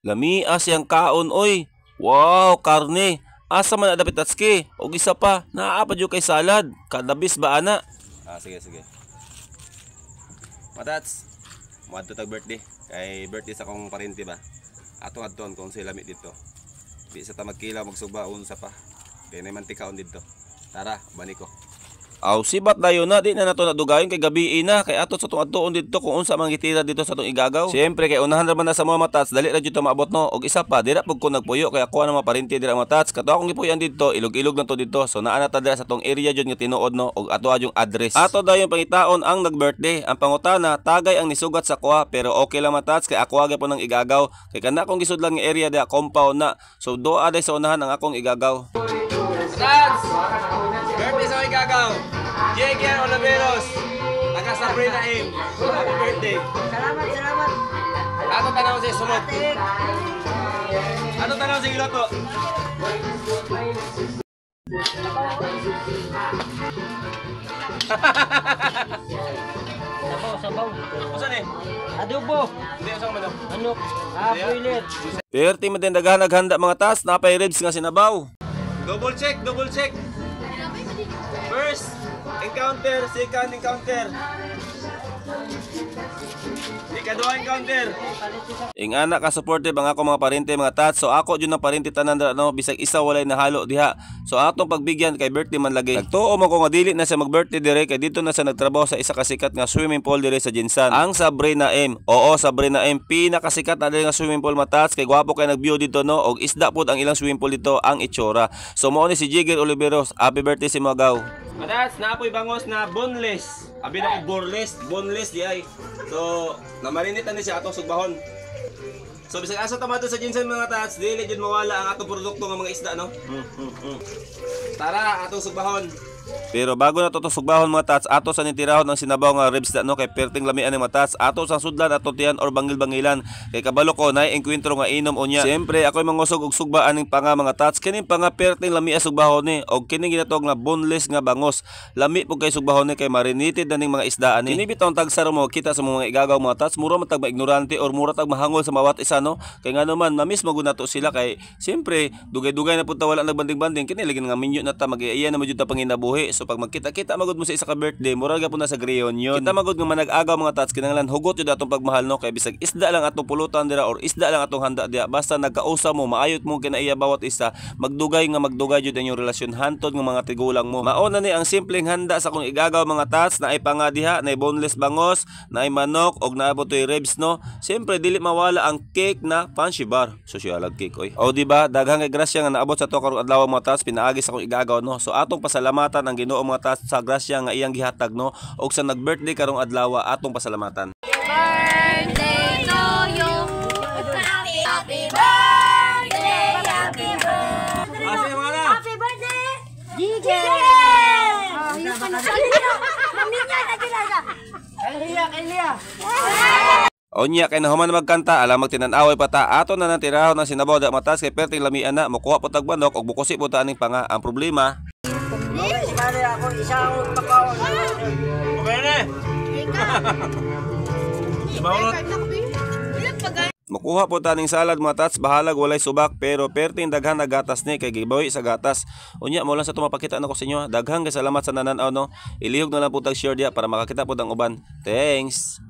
Lamia siyang kaon oy. Wow, karne. Asa man adapit tatski? Og isa pa, naapa jud kay salad. Kadabis ba ana? Sige sige. Matats. Mo adto tag birthday. Kay birthday sa akong parente ba. Atong adton kung sila lamit dito. Di sa ta magkilaw magsugbaon sa pa. Kay nay mantikaon dito. Tara, bani ko. Aw sibat dayon na di na nato nadugayon kay gabi na kay ato sa tong adtuon dito kung unsa man gitira dito sa tong igagaw. Siyempre kay unahan ra man na sa mga matats dali ra jud ta maabot no og isa pa dira pug ko nagpuyo kay ako na maparinti dira matats kato akong gipuyan dito ilog-ilog na to dito so naa na ta dira sa tong area jud nga tinuod no og ato adjong address. Ato dayon pangitaon ang nag-birthday. Ang pangutana tagay ang nisugat sa kuha pero okay lang matats kay ako agi po nang igagaw kay kana akong gisudlan nga area da compound na so doa day sa unahan ang akong igagaw. Matats! Birthday sa igagaw. J.K. Oliveros, taga Sabrina M. Happy birthday. Salamat, salamat. Ano tanaw sa sunod? Ano tanaw sa giloto? Sabaw. Usa ni? Adobo. Hindi usa man. Manok. Puilit. Perti man din daghan naghanda mga tas, napay ribs nga sinabaw. Double check, double check. First encounter, second encounter. Ikaduha encounter. Ingana ka supportive ang ako mga parente mga tats. So ako jud ng parente tanan no bisag isa walay nahalo diha. So atong pagbigyan kay birthday man lagi. Nagtuo mo ko nga dili na sa mag-birthday dire kay dito na sa nagtrabaho sa isa ka sikat nga swimming pool dire sa Jinsan. Ang Sabrina M. Oo, Sabrina M pinakasikat na dire nga swimming pool matats kay gwapo kay nag-view dito no og isda pud ang ilang swimming pool dito ang itsura. So mao ni si Jigger Oliveros. Happy birthday si Magaw. Matats naapoy bangos na boneless. Abi na ko boneless di ay. So namarinit na siya atong sugbahon. So bisag asa tamato sa Jinsan mga tats, dili jud mawala ang atong produkto nga mga isda no. Tara atong sugbahon. Pero bago na to sugbahon mga tats, ato sa nitirahon ng sinabaw nga ribs na no kay perting lamian ng mga tats, ato sang sudlan ato tiyan or bangil-bangilan kay kabalo ko nay engkwentro nga inom unya. Siyempre ako'y mangusog og sugbaan ning panga mga tats, kining panga perting lamia sugbahon ni og kining ginatog nga boneless nga bangos. Lami pug kay sugbahon ni kay marinated na ning mga isdaan ni. Kini bitaw tagsaro mo kita sa mga igagaw mga tats, mura man tag maignorante or mura tag mahangol sa mawat isa no. Kay ngano man mamis magud nato sila kay siyempre dugay-dugay na pud ta wala nagbanding-banding kini lagi nga minyo na ta mag-iya na majud ta panginabuhi. So pag magkita-kita magud mo sa isa ka birthday, mura gyapon na sa reunion. Kita magud nga manag-agaw mga tats kinahanglan hugot jud atong pagmahal no kay bisag isda lang atong pulutan dira or isda lang atong handa diha basta nagkausa mo maayot mo kinaiya bawat isa magdugay jud ang inyong relasyon hantod nga mga tigulang mo. Mao na ni ang simpleng handa sa kung igagaw mga tats na ay panga diha na boneless bangos, na ay manok og naabot toy ribs no. Siyempre dili mawala ang cake na Fancy Bar. Social cake oy. O di ba daghang kay grasya nga naabot sa to karong adlaw mga tats pinaagi sa kung igagaw no. So atong pasalamatan ang Ginoo mga tats sa grasya nga iyang gihatag no og sa nag-birthday karong adlaw atong pasalamatan. Birthday to you. Happy birthday. Happy birthday. Asa yung mga Happy birthday. Jigger. Yung panasal Maminya na ginaga. Kailia. Onya kay nahuman na magkanta alam magtinan-away pa ta ato na nang tirahon ng sinabaw da matas kay perting lamian na mokuha po tag manok og bukusi po ta aning panga. Ang problema Kali ako isang pakaon. okay na. Makuha po taning salad mga tats bahalag walay subak pero perting daghan na gatas ni kay gibawi sa gatas. Unya mo lang sa tumapakita nako sa inyo. Daghang salamat sa nananaw no. Ilihog na lang po tag share dia para makakita po ang uban. Thanks.